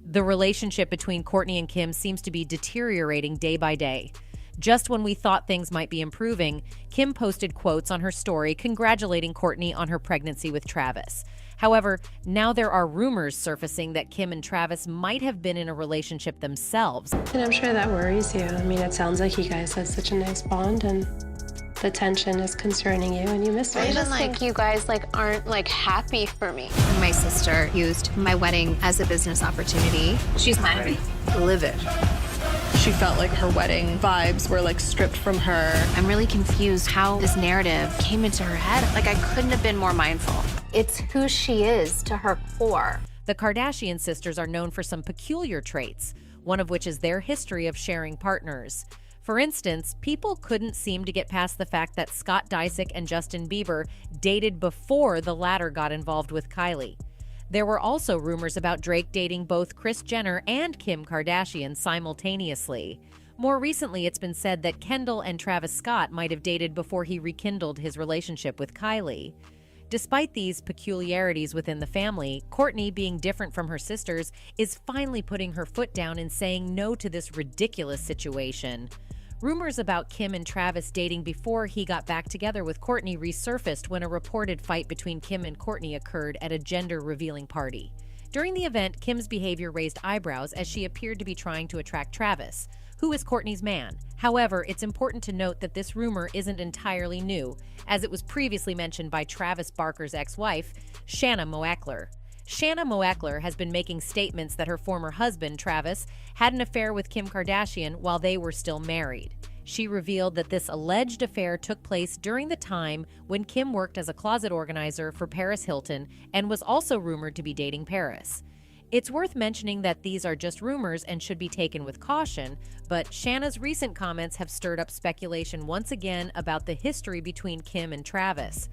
The relationship between Kourtney and Kim seems to be deteriorating day by day. Just when we thought things might be improving, Kim posted quotes on her story congratulating Kourtney on her pregnancy with Travis. However, now there are rumors surfacing that Kim and Travis might have been in a relationship themselves. And I'm sure that worries you. I mean, it sounds like you guys had such a nice bond, and the tension is concerning you, and you miss her. I just think you guys aren't happy for me. My sister used my wedding as a business opportunity. She's mad at me. Livid. She felt like her wedding vibes were stripped from her. I'm really confused how this narrative came into her head. I couldn't have been more mindful. It's who she is to her core. The Kardashian sisters are known for some peculiar traits, one of which is their history of sharing partners. For instance, people couldn't seem to get past the fact that Scott Disick and Justin Bieber dated before the latter got involved with Kylie. There were also rumors about Drake dating both Kris Jenner and Kim Kardashian simultaneously. More recently, it's been said that Kendall and Travis Scott might have dated before he rekindled his relationship with Kylie. Despite these peculiarities within the family, Kourtney, being different from her sisters, is finally putting her foot down and saying no to this ridiculous situation. Rumors about Kim and Travis dating before he got back together with Kourtney resurfaced when a reported fight between Kim and Kourtney occurred at a gender-revealing party. During the event, Kim's behavior raised eyebrows as she appeared to be trying to attract Travis, who is Kourtney's man. However, it's important to note that this rumor isn't entirely new, as it was previously mentioned by Travis Barker's ex-wife, Shanna Moakler. Shanna Moakler has been making statements that her former husband, Travis, had an affair with Kim Kardashian while they were still married. She revealed that this alleged affair took place during the time when Kim worked as a closet organizer for Paris Hilton and was also rumored to be dating Paris. It's worth mentioning that these are just rumors and should be taken with caution, but Shanna's recent comments have stirred up speculation once again about the history between Kim and Travis.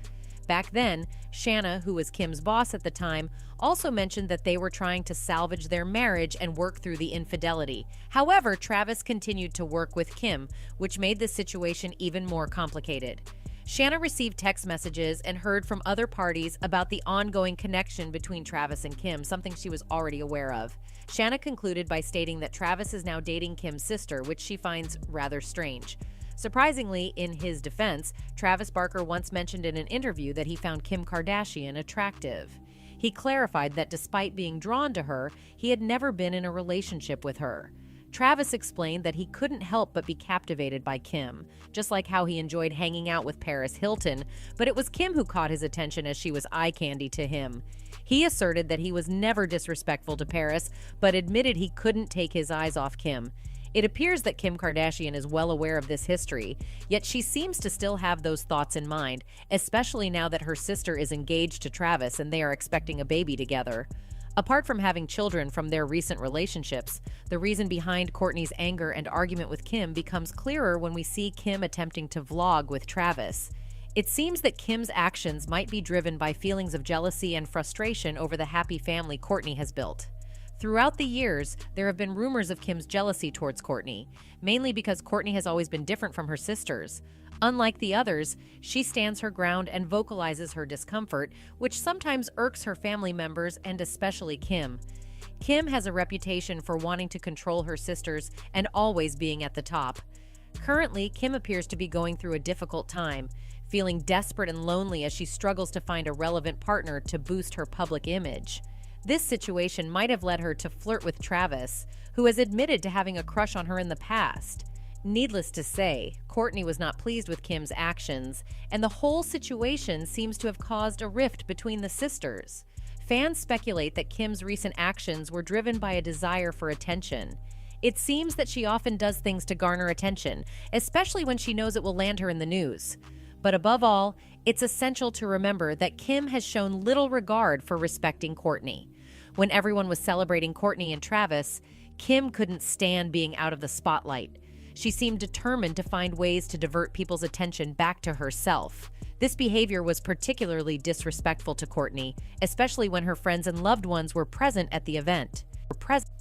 Back then, Shanna, who was Kim's boss at the time, also mentioned that they were trying to salvage their marriage and work through the infidelity. However, Travis continued to work with Kim, which made the situation even more complicated. Shanna received text messages and heard from other parties about the ongoing connection between Travis and Kim, something she was already aware of. Shanna concluded by stating that Travis is now dating Kim's sister, which she finds rather strange. Surprisingly, in his defense, Travis Barker once mentioned in an interview that he found Kim Kardashian attractive. He clarified that despite being drawn to her, he had never been in a relationship with her. Travis explained that he couldn't help but be captivated by Kim, just like how he enjoyed hanging out with Paris Hilton, but it was Kim who caught his attention as she was eye candy to him. He asserted that he was never disrespectful to Paris, but admitted he couldn't take his eyes off Kim. It appears that Kim Kardashian is well aware of this history, yet she seems to still have those thoughts in mind, especially now that her sister is engaged to Travis and they are expecting a baby together. Apart from having children from their recent relationships, the reason behind Kourtney's anger and argument with Kim becomes clearer when we see Kim attempting to vlog with Travis. It seems that Kim's actions might be driven by feelings of jealousy and frustration over the happy family Kourtney has built. Throughout the years, there have been rumors of Kim's jealousy towards Kourtney, mainly because Kourtney has always been different from her sisters. Unlike the others, she stands her ground and vocalizes her discomfort, which sometimes irks her family members and especially Kim. Kim has a reputation for wanting to control her sisters and always being at the top. Currently, Kim appears to be going through a difficult time, feeling desperate and lonely as she struggles to find a relevant partner to boost her public image. This situation might have led her to flirt with Travis, who has admitted to having a crush on her in the past. Needless to say, Kourtney was not pleased with Kim's actions, and the whole situation seems to have caused a rift between the sisters. Fans speculate that Kim's recent actions were driven by a desire for attention. It seems that she often does things to garner attention, especially when she knows it will land her in the news. But above all, it's essential to remember that Kim has shown little regard for respecting Kourtney. When everyone was celebrating Kourtney and Travis, Kim couldn't stand being out of the spotlight. She seemed determined to find ways to divert people's attention back to herself. This behavior was particularly disrespectful to Kourtney, especially when her friends and loved ones were present at the event.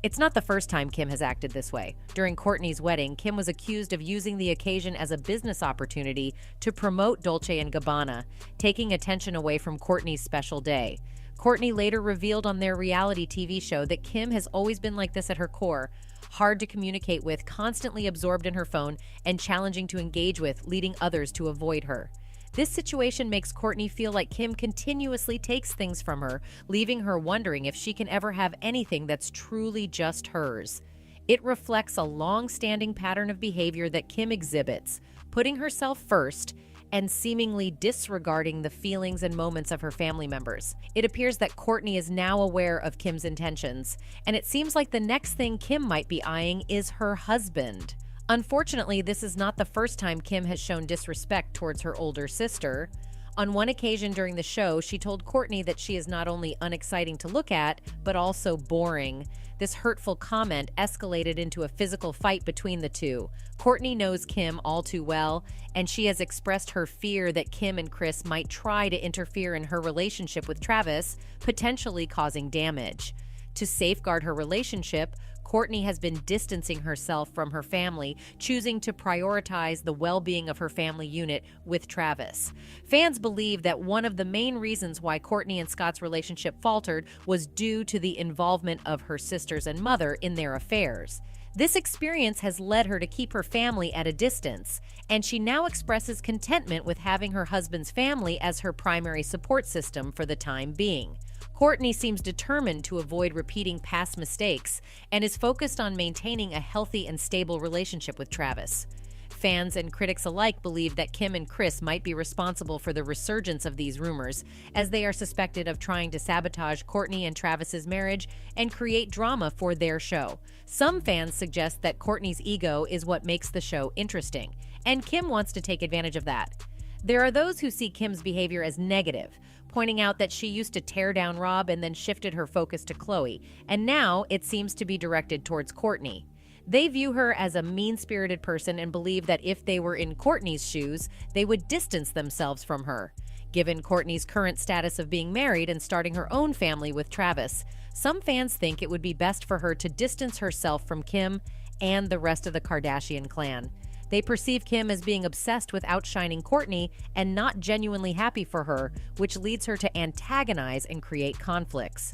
It's not the first time Kim has acted this way. During Kourtney's wedding, Kim was accused of using the occasion as a business opportunity to promote Dolce & Gabbana, taking attention away from Kourtney's special day. Kourtney later revealed on their reality TV show that Kim has always been like this at her core, hard to communicate with, constantly absorbed in her phone, and challenging to engage with, leading others to avoid her. This situation makes Kourtney feel like Kim continuously takes things from her, leaving her wondering if she can ever have anything that's truly just hers. It reflects a long-standing pattern of behavior that Kim exhibits, putting herself first and seemingly disregarding the feelings and moments of her family members. It appears that Kourtney is now aware of Kim's intentions, and it seems like the next thing Kim might be eyeing is her husband. Unfortunately, this is not the first time Kim has shown disrespect towards her older sister. On one occasion during the show, she told Kourtney that she is not only unexciting to look at, but also boring. This hurtful comment escalated into a physical fight between the two. Kourtney knows Kim all too well, and she has expressed her fear that Kim and Kris might try to interfere in her relationship with Travis, potentially causing damage. To safeguard her relationship, Kourtney has been distancing herself from her family, choosing to prioritize the well-being of her family unit with Travis. Fans believe that one of the main reasons why Kourtney and Scott's relationship faltered was due to the involvement of her sisters and mother in their affairs. This experience has led her to keep her family at a distance, and she now expresses contentment with having her husband's family as her primary support system for the time being. Kourtney seems determined to avoid repeating past mistakes and is focused on maintaining a healthy and stable relationship with Travis. Fans and critics alike believe that Kim and Kris might be responsible for the resurgence of these rumors, as they are suspected of trying to sabotage Kourtney and Travis's marriage and create drama for their show. Some fans suggest that Kourtney's ego is what makes the show interesting, and Kim wants to take advantage of that. There are those who see Kim's behavior as negative, pointing out that she used to tear down Rob and then shifted her focus to Khloe, and now it seems to be directed towards Kourtney. They view her as a mean-spirited person and believe that if they were in Kourtney's shoes, they would distance themselves from her. Given Kourtney's current status of being married and starting her own family with Travis, some fans think it would be best for her to distance herself from Kim and the rest of the Kardashian clan. They perceive Kim as being obsessed with outshining Kourtney and not genuinely happy for her, which leads her to antagonize and create conflicts.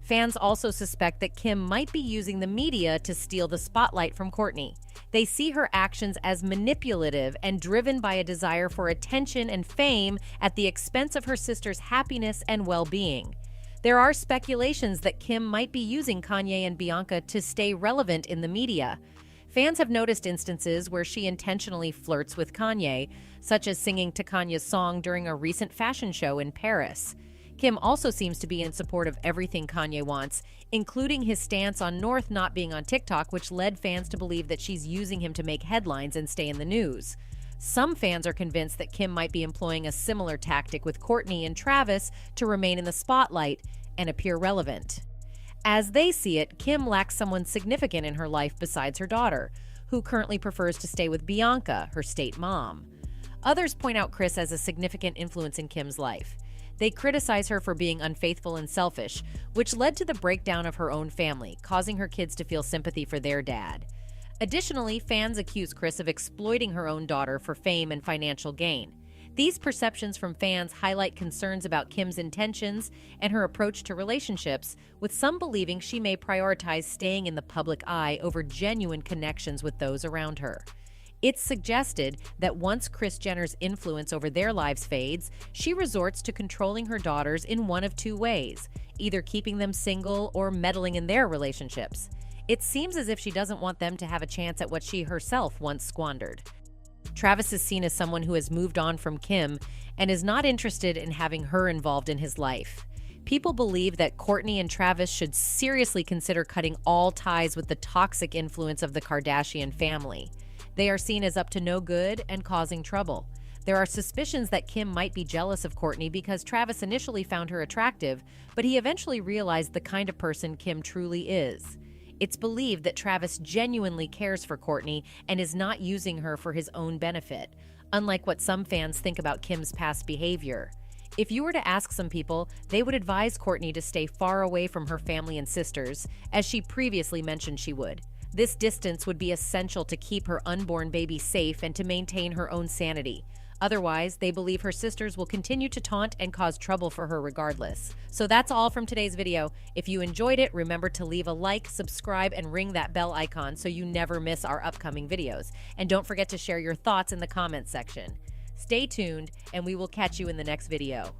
Fans also suspect that Kim might be using the media to steal the spotlight from Kourtney. They see her actions as manipulative and driven by a desire for attention and fame at the expense of her sister's happiness and well-being. There are speculations that Kim might be using Kanye and Bianca to stay relevant in the media. Fans have noticed instances where she intentionally flirts with Kanye, such as singing to Kanye's song during a recent fashion show in Paris. Kim also seems to be in support of everything Kanye wants, including his stance on North not being on TikTok, which led fans to believe that she's using him to make headlines and stay in the news. Some fans are convinced that Kim might be employing a similar tactic with Kourtney and Travis to remain in the spotlight and appear relevant. As they see it, Kim lacks someone significant in her life besides her daughter, who currently prefers to stay with Bianca, her state mom. Others point out Kris as a significant influence in Kim's life. They criticize her for being unfaithful and selfish, which led to the breakdown of her own family, causing her kids to feel sympathy for their dad. Additionally, fans accuse Kris of exploiting her own daughter for fame and financial gain. These perceptions from fans highlight concerns about Kim's intentions and her approach to relationships, with some believing she may prioritize staying in the public eye over genuine connections with those around her. It's suggested that once Kris Jenner's influence over their lives fades, she resorts to controlling her daughters in one of two ways, either keeping them single or meddling in their relationships. It seems as if she doesn't want them to have a chance at what she herself once squandered. Travis is seen as someone who has moved on from Kim and is not interested in having her involved in his life. People believe that Kourtney and Travis should seriously consider cutting all ties with the toxic influence of the Kardashian family. They are seen as up to no good and causing trouble. There are suspicions that Kim might be jealous of Kourtney because Travis initially found her attractive, but he eventually realized the kind of person Kim truly is. It's believed that Travis genuinely cares for Kourtney and is not using her for his own benefit, unlike what some fans think about Kim's past behavior. If you were to ask some people, they would advise Kourtney to stay far away from her family and sisters, as she previously mentioned she would. This distance would be essential to keep her unborn baby safe and to maintain her own sanity. Otherwise, they believe her sisters will continue to taunt and cause trouble for her regardless. So that's all from today's video. If you enjoyed it, remember to leave a like, subscribe, and ring that bell icon so you never miss our upcoming videos. And don't forget to share your thoughts in the comments section. Stay tuned, and we will catch you in the next video.